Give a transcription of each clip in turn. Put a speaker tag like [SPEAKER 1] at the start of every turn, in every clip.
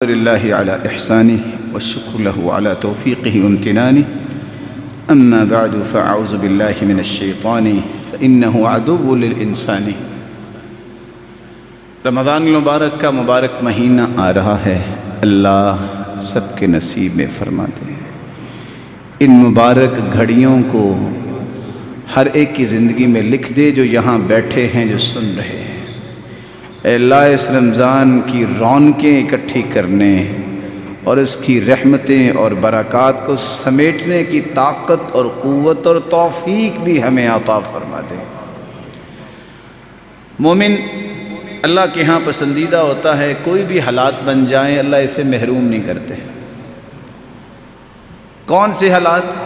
[SPEAKER 1] الحمد لله على إحسانه والشكر له على توفيقه وامتنانه. أما بعد فأعوذ بالله من الشيطان فإنه عدو للإنسان. رمضان المبارک کا مبارک مہینہ آ رہا ہے، اللہ سب کے نصیب میں فرما دے. ان مبارک گھڑیوں کو ہر ایک کی زندگی میں لکھ دے جو یہاں بیٹھے ہیں، جو سن رہے ہیں. اے اللہ، اس رمضان کی رونقیں اکٹھی کرنے اور اس کی رحمتیں اور برکات کو سمیٹنے کی طاقت اور قوت اور توفیق بھی ہمیں عطا فرما دے. مومن اللہ کے ہاں پسندیدہ ہوتا ہے، کوئی بھی حالات بن جائیں اللہ اسے محروم نہیں کرتے. کون سے حالات؟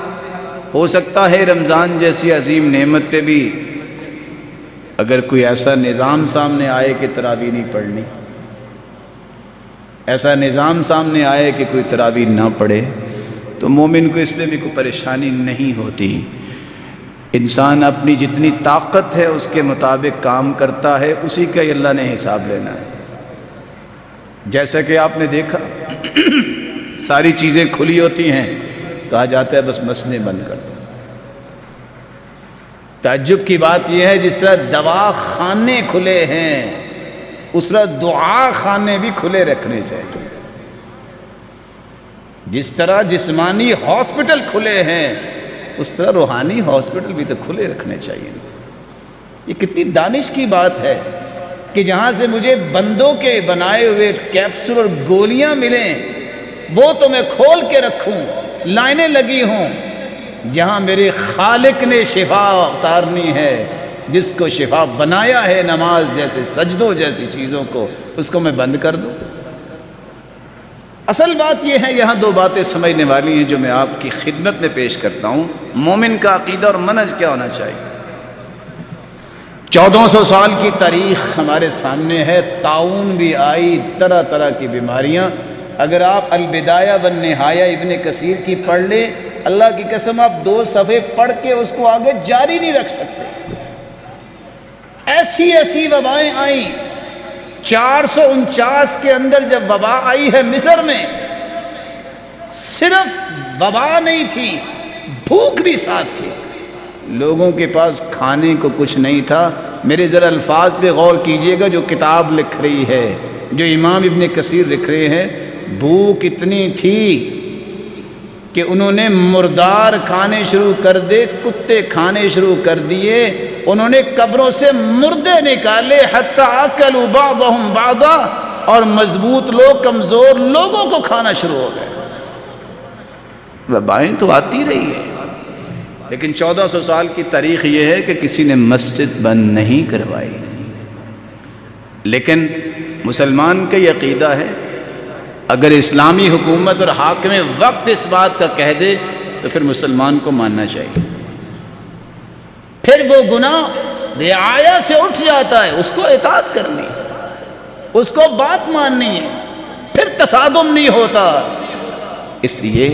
[SPEAKER 1] ہو سکتا ہے رمضان جیسی عظیم نعمت پہ بھی اگر کوئی ایسا نظام سامنے آئے کہ تراویح نہیں پڑھنی، ایسا نظام سامنے آئے کہ کوئی تراویح نہ پڑھے، تو مومن کو اس میں بھی کوئی پریشانی نہیں ہوتی. انسان اپنی جتنی طاقت ہے اس کے مطابق کام کرتا ہے، اسی کا اللہ نے حساب لینا ہے. جیسا کہ آپ نے دیکھا ساری چیزیں کھلی ہوتی ہیں، کہا جاتا ہے بس مسجدیں بند کر دو. تعجب کی بات یہ ہے جس طرح دوا خانے کھلے ہیں اس طرح دعا خانے بھی کھلے رکھنے چاہیے. جس طرح جسمانی ہاسپٹل کھلے ہیں اس طرح روحانی ہاسپٹل بھی تو کھلے رکھنے چاہیے. یہ کتنی دانش کی بات ہے کہ جہاں سے مجھے بندوں کے بنائے ہوئے کیپسول اور گولیاں ملیں وہ تو میں کھول کے رکھوں، لائنیں لگی ہوں. جہاں میرے خالق نے شفا اتارنی ہے، جس کو شفا بنایا ہے نماز جیسے سجدوں جیسی چیزوں کو، اس کو میں بند کر دوں. اصل بات یہ ہے، یہاں دو باتیں سمجھنے والی ہیں جو میں آپ کی خدمت میں پیش کرتا ہوں. مومن کا عقیدہ اور منہج کیا ہونا چاہیے. 1400 سال کی تاریخ ہمارے سامنے ہے. طاعون بھی آئی، طرح طرح کی بیماریاں. اگر آپ البدایہ والنہایہ ابن کثیر کی پڑھ لیں، اللہ کی قسم آپ 2 صفحے پڑھ کے اس کو آگے جاری نہیں رکھ سکتے. ایسی ایسی وبائیں آئیں. 449 کے اندر جب وبا آئی ہے مصر میں، صرف وبا نہیں تھی، بھوک بھی ساتھ تھی. لوگوں کے پاس کھانے کو کچھ نہیں تھا. میرے ذرا الفاظ پہ غور کیجئے گا جو کتاب لکھ رہی ہے، جو امام ابن کثیر لکھ رہے ہیں. بھوک اتنی تھی کہ انہوں نے مردار کھانے شروع کر دے، کتے کھانے شروع کر دیے. انہوں نے قبروں سے مردے نکالے، حتی اکلوا بعضهم بعضا، اور مضبوط لوگ کمزور لوگوں کو کھانا شروع ہو گئے. وبائیں تو آتی رہی ہے، لیکن 1400 سال کی تاریخ یہ ہے کہ کسی نے مسجد بند نہیں کروائی. لیکن مسلمان کا یہ عقیدہ ہے اگر اسلامی حکومت اور حاکم وقت اس بات کا کہہ دے تو پھر مسلمان کو ماننا چاہیے. پھر وہ گناہ رعایا سے اٹھ جاتا ہے، اس کو اطاعت کرنی ہے، اس کو بات ماننی ہے، پھر تصادم نہیں ہوتا. اس لیے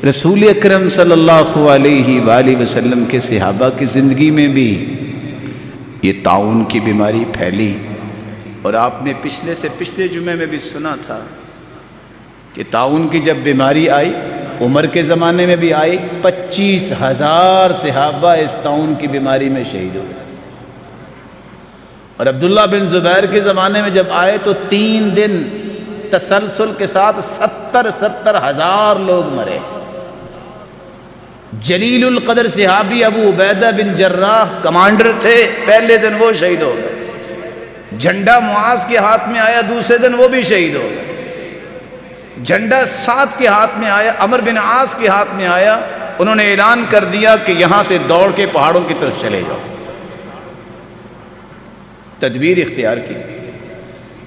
[SPEAKER 1] رسول اکرم صلی اللہ علیہ وآلہ وسلم کے صحابہ کی زندگی میں بھی یہ طاعون کی بیماری پھیلی. اور آپ نے پچھلے جمعے میں بھی سنا تھا کہ طاعون کی جب بیماری آئی، عمر کے زمانے میں بھی آئی، 25,000 صحابہ اس طاعون کی بیماری میں شہید ہوئے. اور عبداللہ بن زبیر کے زمانے میں جب آئے تو 3 دن تسلسل کے ساتھ 70,000 لوگ مرے. جلیل القدر صحابی ابو عبیدہ بن جراح کمانڈر تھے، پہلے دن وہ شہید ہو گئے. جھنڈا معاذ کے ہاتھ میں آیا، دوسرے دن وہ بھی شہید ہو گئے. جھنڈا سعد کے ہاتھ میں آیا، عمر بن عاص کے ہاتھ میں آیا، انہوں نے اعلان کر دیا کہ یہاں سے دوڑ کے پہاڑوں کی طرف چلے جاؤ. تدبیر اختیار کی.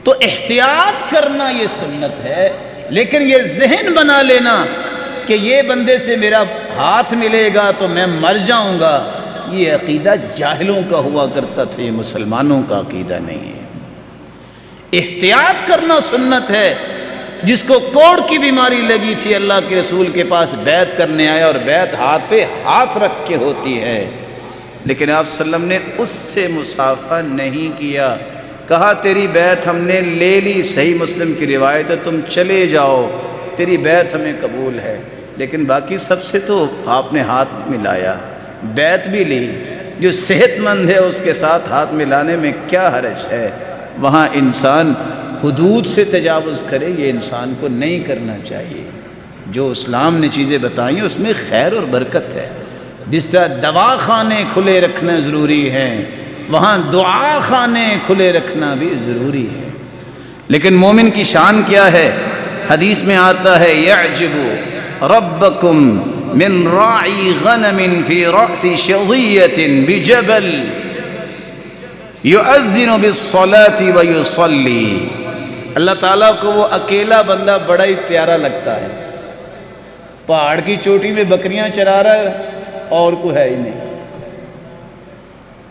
[SPEAKER 1] تو احتیاط کرنا یہ سنت ہے، لیکن یہ ذہن بنا لینا کہ یہ بندے سے میرا ہاتھ ملے گا تو میں مر جاؤں گا، یہ عقیدہ جاہلوں کا ہوا کرتا تھا، یہ مسلمانوں کا عقیدہ نہیں ہے. احتیاط کرنا سنت ہے. جس کو کوڑ کی بیماری لگی تھی اللہ کے رسول کے پاس بیعت کرنے آیا، اور بیعت ہاتھ پہ ہاتھ رکھ کے ہوتی ہے، لیکن آپ صلی اللہ علیہ وسلم نے اس سے مصافحہ نہیں کیا. کہا تیری بیعت ہم نے لے لی، صحیح مسلم کی روایت ہے، تم چلے جاؤ، تیری بیعت ہمیں قبول ہے، لیکن باقی سب سے تو آپ نے ہاتھ ملایا، بیعت بھی لی، جو صحت مند ہے اس کے ساتھ ہاتھ ملانے میں کیا حرج ہے؟ وہاں انسان حدود سے تجاوز کرے، یہ انسان کو نہیں کرنا چاہیے۔ جو اسلام نے چیزیں بتائیں اس میں خیر اور برکت ہے۔ جس طرح دوا خانے کھلے رکھنا ضروری ہے، وہاں دعا خانے کھلے رکھنا بھی ضروری ہے۔ لیکن مومن کی شان کیا ہے؟ حدیث میں آتا ہے یعجب ربکم من راعی غنم فی رأس شظیۃ بجبل یؤذن بالصلاة ویصلی۔ اللہ تعالیٰ کو وہ اکیلا بندہ بڑا ہی پیارا لگتا ہے، پہاڑ کی چوٹی میں بکریاں چرا رہا ہے اور کوئی ہے ہی نہیں،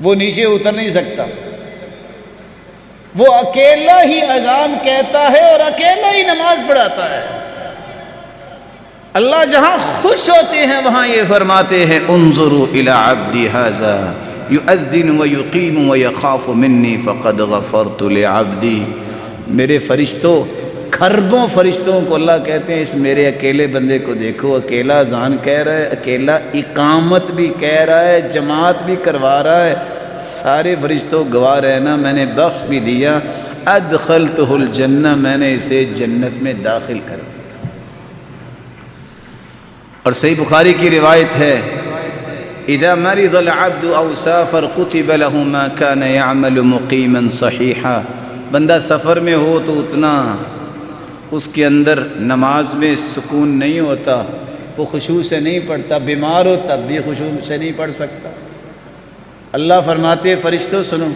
[SPEAKER 1] وہ نیچے اتر نہیں سکتا، وہ اکیلا ہی اذان کہتا ہے اور اکیلا ہی نماز پڑھاتا ہے۔ اللہ جہاں خوش ہوتے ہیں وہاں یہ فرماتے ہیں انظروا الی عبدی ھذا یؤذن ویقیم ویخاف منی فقد غفرت لعبدی۔ میرے فرشتوں، کھربوں فرشتوں کو اللہ کہتے ہیں اس میرے اکیلے بندے کو دیکھو، اکیلا اذان کہہ رہا ہے، اکیلا اقامت بھی کہہ رہا ہے، جماعت بھی کروا رہا ہے، سارے فرشتوں گواہ رہنا میں نے بخش بھی دیا، ادخلتہ الجنہ، میں نے اسے جنت میں داخل کر دیا۔ اور صحیح بخاری کی روایت ہے اذا مرض العبد او سافر كتب له ما كان يعمل مقيما صحيحا۔ بندہ سفر میں ہو تو اتنا اس کے اندر نماز میں سکون نہیں ہوتا، وہ خشوع سے نہیں پڑھتا، بیمار ہو تب بھی خشوع سے نہیں پڑھ سکتا۔ اللہ فرماتے فرشتوں سنو،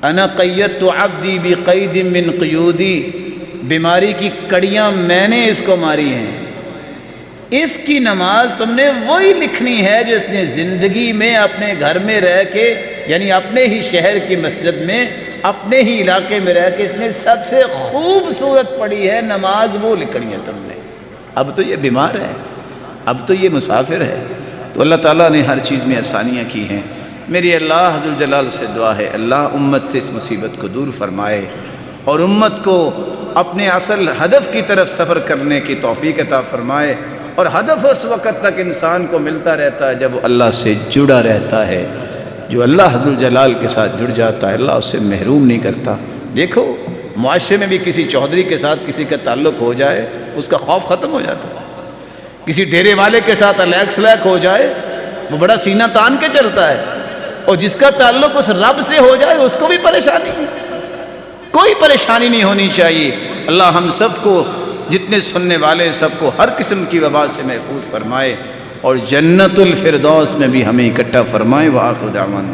[SPEAKER 1] انا قیدت عبدی بقید من قیودی، بیماری کی کڑیاں میں نے اس کو ماری ہیں، اس کی نماز تم نے وہی لکھنی ہے جو اس نے زندگی میں اپنے گھر میں رہ کے، یعنی اپنے ہی شہر کی مسجد میں، اپنے ہی علاقے میں رہ کے اس نے سب سے خوبصورت پڑھی ہے، نماز وہ لکھنی ہے تم نے۔ اب تو یہ بیمار ہے، اب تو یہ مسافر ہے، تو اللہ تعالیٰ نے ہر چیز میں آسانیاں کی ہیں۔ میری اللہ حضر جلال سے دعا ہے اللہ امت سے اس مصیبت کو دور فرمائے اور امت کو اپنے اصل ہدف کی طرف سفر کرنے کی توفیق عطا فرمائے۔ اور ہدف اس وقت تک انسان کو ملتا رہتا ہے جب وہ اللہ سے جڑا رہتا ہے۔ جو اللہ حضر جلال کے ساتھ جڑ جاتا ہے اللہ اس سے محروم نہیں کرتا۔ دیکھو معاشرے میں بھی کسی چودھری کے ساتھ کسی کا تعلق ہو جائے اس کا خوف ختم ہو جاتا ہے، کسی ڈیرے والے کے ساتھ الیک سلیک ہو جائے وہ بڑا سینہ تان کے چلتا ہے، اور جس کا تعلق اس رب سے ہو جائے اس کو بھی پریشانی ہے۔ کوئی پریشانی نہیں ہونی چاہیے۔ اللہ ہم سب کو، جتنے سننے والے سب کو ہر قسم کی وبا سے محفوظ فرمائے اور جنت الفردوس میں بھی ہمیں اکٹھا فرمائے۔ وآخر دعوانا